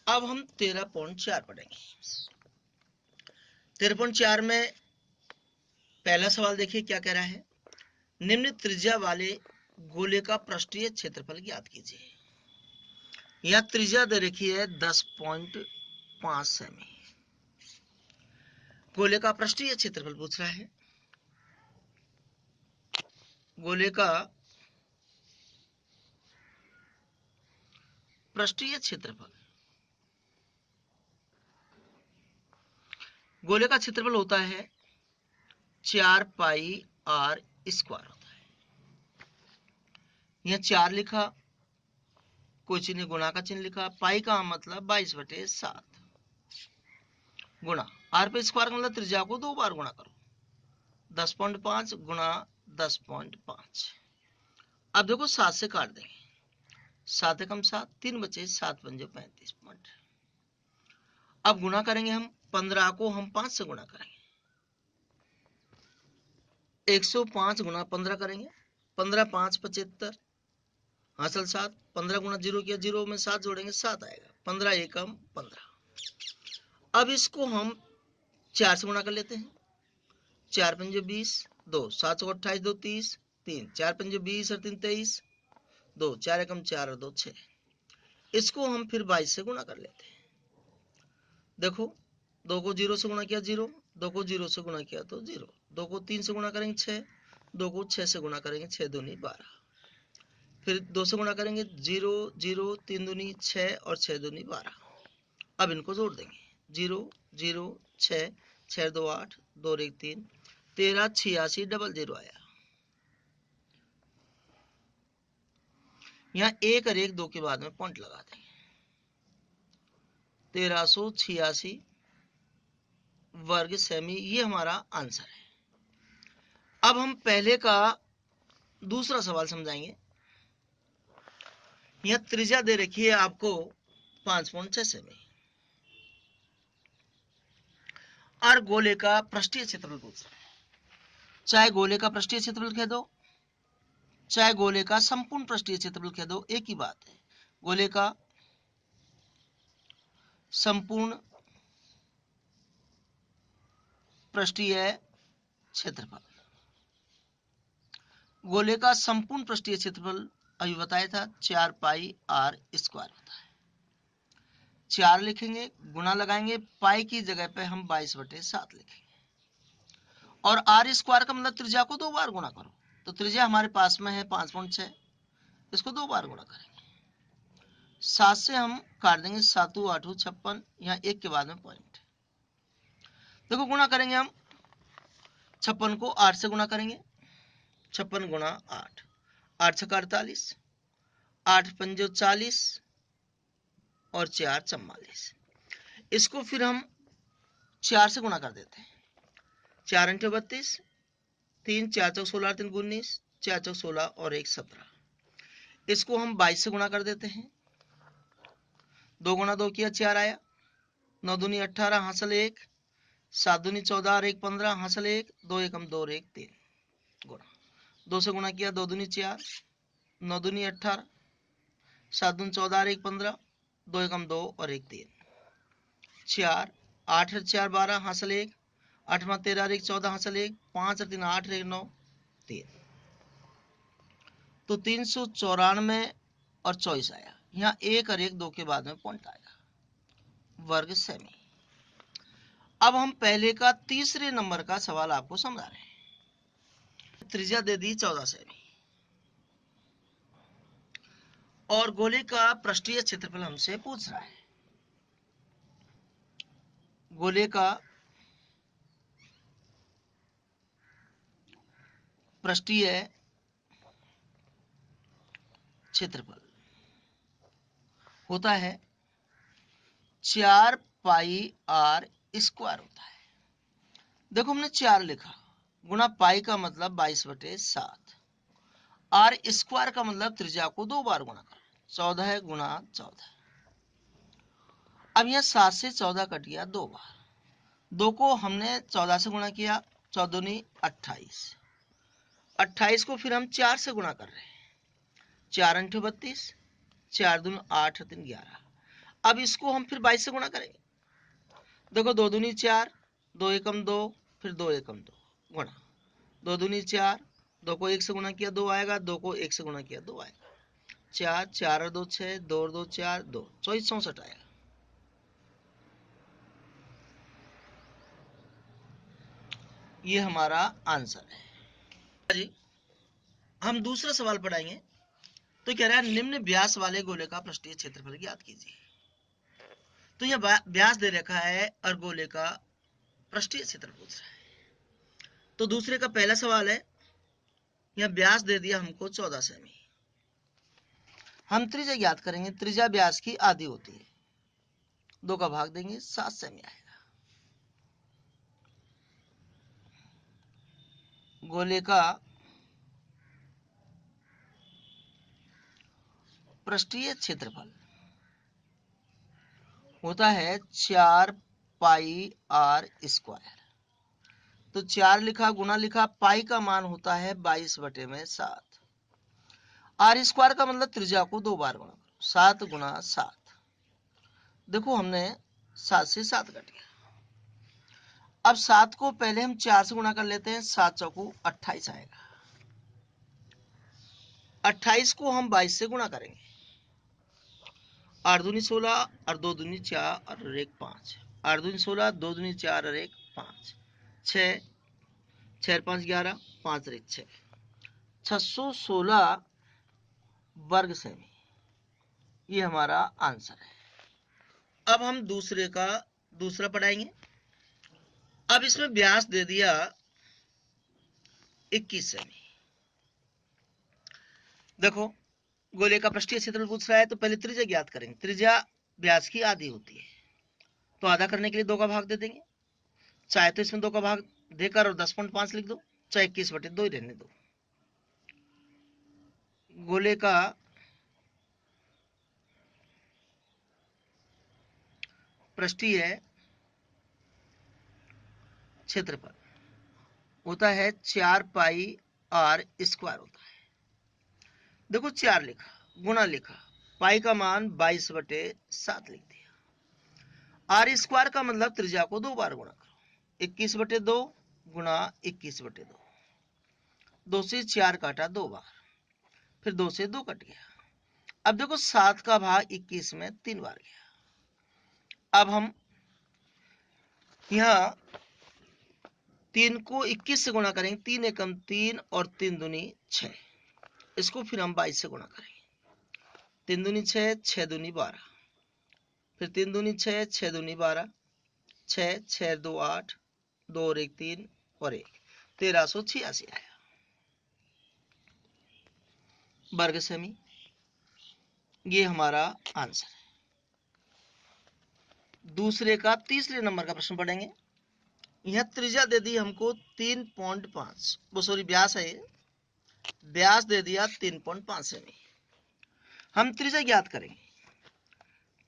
अब हम 13.4 पढ़ेंगे। 13.4 में पहला सवाल देखिए क्या कह रहा है। निम्न त्रिज्या वाले गोले का पृष्ठीय क्षेत्रफल ज्ञात कीजिए। यह त्रिज्या दे रखी है 10.5 सेमी। गोले का पृष्ठीय क्षेत्रफल पूछ रहा है। गोले का पृष्ठीय क्षेत्रफल, गोले का क्षेत्रफल होता है 4 पाई आर स्क्वायर होता है। यह 4 लिखा, कोई चिन्ह गुणा का चिन्ह लिखा, पाई का मतलब 22/7 गुणा आर पे स्क्वायर का मतलब त्रिज्या को 2 बार गुणा करो, 10.5 गुणा 10.5। अब देखो 7 से काट देंगे, 7 एकम 7, 3 बचे, 7 पंजे 35 मिनट। अब गुणा करेंगे हम, 15 को हम 5 से गुणा करेंगे, 105 गुणा 15 करेंगे, 15 5 75 हासिल 7, 15 गुणा 0 किया, 0 में 7 जोड़ेंगे 7 आएगा, 15 एकम 15। अब इसको हम 4 से गुणा कर लेते हैं, 4 पंजे 20, 2 7 28 2 30, 3 4 पंजे 20 और 3 23, 2 4 एकम 4 और 2 6। इसको हम फिर 22 से गुणा कर लेते हैं। देखो 2 को 0 से गुणा किया 0, 2 को 0 से गुणा किया तो 0, 2 को 3 से गुणा करेंगे 6, 2 को 6 से गुणा करेंगे 6 दूनी 12, फिर 2 से गुणा करेंगे 0 0, 3 दूनी 6 और 6 दूनी 12। अब इनको जोड़ देंगे, 0 0 6 6 2 8 2 1 3, 13 86 00 आया। यहाँ 1 और 1 2 के बाद में पॉइंट लगा देंगे, 1386 वर्ग सेमी, ये हमारा आंसर है। अब हम पहले का दूसरा सवाल समझाएंगे। यह त्रिज्या दे रखी है आपको 5.6 सेमी और गोले का पृष्ठीय क्षेत्रफल पूछ रहा है। चाहे गोले का पृष्ठीय क्षेत्रफल कह दो, चाहे गोले का संपूर्ण पृष्ठीय क्षेत्रफल कह दो, एक ही बात है। गोले का संपूर्ण पृष्ठीय क्षेत्रफल, गोले का संपूर्ण पृष्ठीय क्षेत्रफल अभी बताया था 4 पाई आर स्क्वायर होता है। 4 लिखेंगे, गुणा लगाएंगे, पाई की जगह पे हम 22/7 लिखेंगे, और आर स्क्वायर का मतलब त्रिज्या को 2 बार गुणा करो, तो त्रिज्या हमारे पास में है 5.6, इसको 2 बार गुणा करेंगे। 7 से हम काट देंगे, 7 8 56, यहाँ 1 के बाद में पॉइंट। देखो गुणा करेंगे हम, 56 को 8 से गुणा करेंगे, 56 गुणा 8, 8 छक्का 48, 8 पंजे 40 और 4 44। इसको फिर हम 4 से गुणा कर देते हैं, 4 × 32, 3 4 चौक 16 3 19, 4 चौक 16 और 1 17। इसको हम 22 से गुणा कर देते हैं, 2 गुणा 2 किया 4 आया, 9 दूनी 18 हासिल 1, 7 दूनी 14 और 1 15 हासिल 1, 2 एकम 2 और 1 3 गुणा, 2 से गुणा किया 2 दूनी 4, 9 दूनी 18, 7 दूनी 14 और 1 15, 2 एकम 2 और 1 3, 4 8 और 4 12 हासिल 1, 8 में 13 और 1 14 हासिल 1, 5 और 3 8 और 1 9 3, तो 394 और 24 आया। यहाँ 1 और 1 2 के बाद में पॉइंट आएगा, वर्ग सेमी। अब हम पहले का तीसरे नंबर का सवाल आपको समझा रहे हैं। त्रिज्या दे दी 14 सेमी और गोले का पृष्ठीय क्षेत्रफल हमसे पूछ रहा है। गोले का पृष्ठीय क्षेत्रफल होता है 4 पाई आर स्क्वायर होता है। देखो हमने 4 लिखा, गुणा पाई का मतलब 22/7, आर स्क्वायर का मतलब त्रिज्या को 2 बार गुणा करो, 14 गुणा 14। अब यह 7 से 14 कट गया 2 बार, 2 को हमने 14 से गुणा किया, 14 दूनी 28, 28 को फिर हम 4 से गुणा कर रहे हैं, 4 × 32, 4 दूनी 8 3 11। अब इसको हम फिर 22 से गुणा करेंगे। देखो 2 दूनी 4, 2 एकम 2, फिर 2 एकम 2 गुणा 2 दूनी 4, 2 को 1 से गुणा किया 2 आएगा, 2 को 1 से गुणा किया 2 आएगा, 4, 4 और 2 6, 2 और 2 4, 2 24 64 आएगा। ये हमारा आंसर है जी। हम दूसरा सवाल पढ़ाएंगे। तो कह रहा है निम्न व्यास वाले गोले का पृष्ठीय क्षेत्रफल ज्ञात कीजिए। तो यह व्यास दे रखा है और गोले का पृष्ठीय क्षेत्रफल पूछ रहा है। तो दूसरे का पहला सवाल है, यह व्यास दे दिया हमको 14 सेमी। हम त्रिज्या ज्ञात करेंगे। त्रिज्या व्यास की आधी होती है, 2 का भाग देंगे 7 सेमी आएगा। गोले का पृष्ठीय क्षेत्रफल होता है 4 पाई आर स्क्वायर। तो 4 लिखा, गुना लिखा, पाई का मान होता है 22/7। आर स्क्वायर का मतलब त्रिज्या को 2 बार गुणा करो, 7 गुना 7। देखो हमने 7 से 7 काट दिया। अब 7 को पहले हम 4 से गुणा कर लेते हैं, 7 चौको 28 आएगा। 28 को हम 22 से गुणा करेंगे, 8 दूनी 16 और 2 दूनी 4 और 1 5। 8 दूनी 16, 2 दूनी 4 और 1 5, 6, 6 5 11, 5 और 1 6, 616 वर्ग सेमी। ये हमारा आंसर है। अब हम दूसरा पढ़ाएंगे। अब इसमें व्यास दे दिया 21 सेमी। देखो गोले का पृष्ठीय क्षेत्रफल पूछ रहा है, तो पहले त्रिज्या ज्ञात करेंगे। त्रिज्या व्यास की आधी होती है, तो आधा करने के लिए 2 का भाग दे देंगे। चाहे तो इसमें 2 का भाग देकर और 10.5 लिख दो, चाहे 21/2 ही रहने दो। गोले का पृष्ठीय क्षेत्रफल होता है 4 पाई आर स्क्वायर होता है। देखो 4 लिखा, गुना लिखा, पाई का मान 22/7 लिख दिया। आर स्क्वायर का मतलब त्रिज्या को 2 बार गुणा करो, 21/2 गुणा 21/2। 2 से 4 काटा 2 बार, फिर 2 से 2 कट गया। अब देखो 7 का भाग 21 में 3 बार गया। अब हम यहाँ 3 को 21 से गुणा करेंगे, 3 एकम 3 और 3 दूनी 6। इसको फिर हम 22 से गुणा करेंगे, 3 दूनी 6, 6 दूनी 12, फिर 3 दूनी 6, 6 दूनी 12, 6, 6 2 8, 2 और 1 3 और 1, 1386 आया वर्ग सेमी। ये हमारा आंसर है। दूसरे का तीसरे नंबर का प्रश्न पढ़ेंगे। यह त्रिज्या दे दी हमको 3.5, वो सॉरी व्यास है, व्यास दे दिया 3.5 सेमी। हम त्रिज्या ज्ञात करेंगे।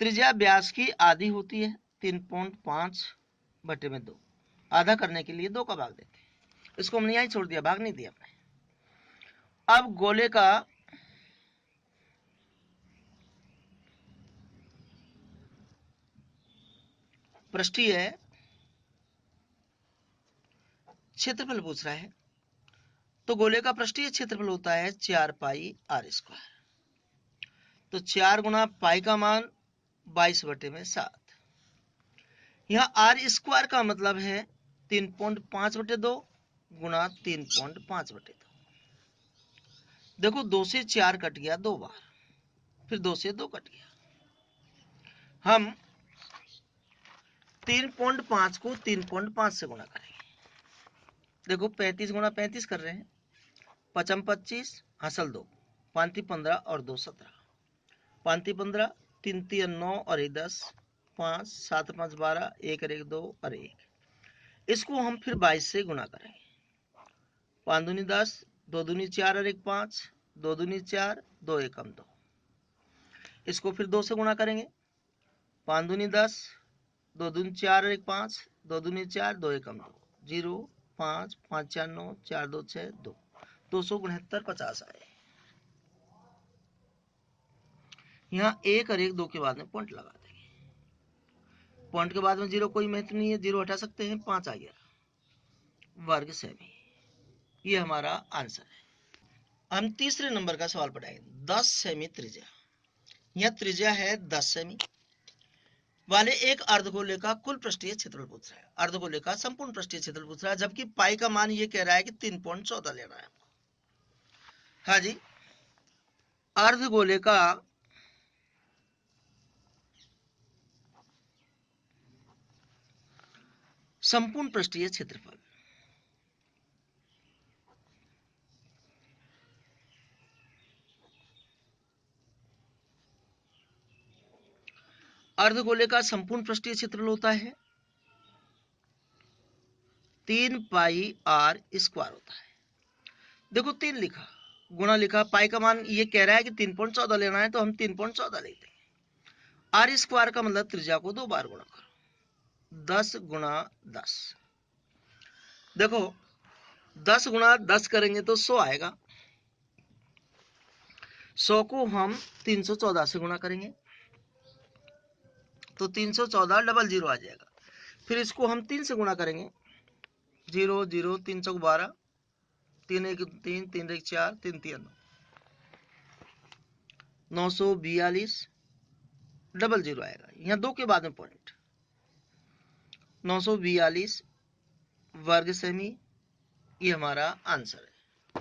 त्रिज्या व्यास की आधी होती है, 3.5/2। आधा करने के लिए 2 का भाग देते हैं। इसको हमने यहीं छोड़ दिया, भाग नहीं दिया हमने। अब गोले का पृष्ठीय क्षेत्रफल पूछ रहा है। तो गोले का पृष्ठीय क्षेत्रफल होता है 4 पाई आर स्क्वायर। तो 4 गुना पाई का मान 22/7। यहाँ आर स्क्वायर का मतलब है 3.5/2 गुना 3.5/2। देखो 2 से 4 कट गया 2 बार, फिर 2 से 2 कट गया। हम 3.5 को 3.5 से गुणा करेंगे। देखो 35 गुना 35 कर रहे हैं, 5 25 हासिल 2, 5 15 और 2 17, 5 15, 3 3 9 और 1 10, 5 7 5 12, 1 1 2 और 1। इसको हम फिर 22 से गुणा करेंगे। 5 दूनी 10, 2 दूनी 4 और 1 5, 2 दूनी 4, 2 एकम 2। इसको फिर 2 से गुणा करेंगे। 5 दूनी 10, 2 दूनी 4 और 1 5, 2 दूनी 4, 2 एकम 2, 0 5 5 4 9 4 2 6 2, 269 50 आए। यहाँ 1 और 1 2 के बाद में पॉइंट लगा देंगे। पॉइंट के बाद में 0 कोई महत्व नहीं है, 0 हटा सकते हैं, 5 आ गया, वर्ग सेमी। ये हमारा आंसर है। हम तीसरे नंबर का सवाल पढ़ाएंगे। 10 सेमी त्रिज्या, यह त्रिज्या है 10 सेमी वाले एक अर्धगोले का कुल पृष्ठीय क्षेत्रफल पूछ रहा है। अर्धगोले का संपूर्ण पृष्ठीय क्षेत्रफल पूछ रहा है, जबकि पाई का मान ये कह रहा है कि 3.14 लेना है। हाँ जी, अर्धगोले का संपूर्ण पृष्ठीय क्षेत्रफल, अर्धगोले का संपूर्ण पृष्ठीय क्षेत्रफल होता है 3 पाई आर स्क्वायर होता है। देखो 3 लिखा, गुणा लिखा, पाई का मान ये कह रहा है कि 3.14 लेना है, तो हम 3.14 लेते हैं। आर स्क्वायर का मतलब त्रिज्या को 2 बार गुणा करो, 10 गुणा 10। देखो 10 गुणा 10 करेंगे तो 100 आएगा, 100 को हम 314 से गुणा करेंगे तो 314 डबल 0 आ जाएगा। फिर इसको हम 3 से गुणा करेंगे, 0 0 3 चौक 12, 3 1 3 3 1 4 3 3 942 डबल 0 आएगा। यहाँ 2 के बाद में पॉइंट, 942 वर्ग सेमी, ये हमारा आंसर है।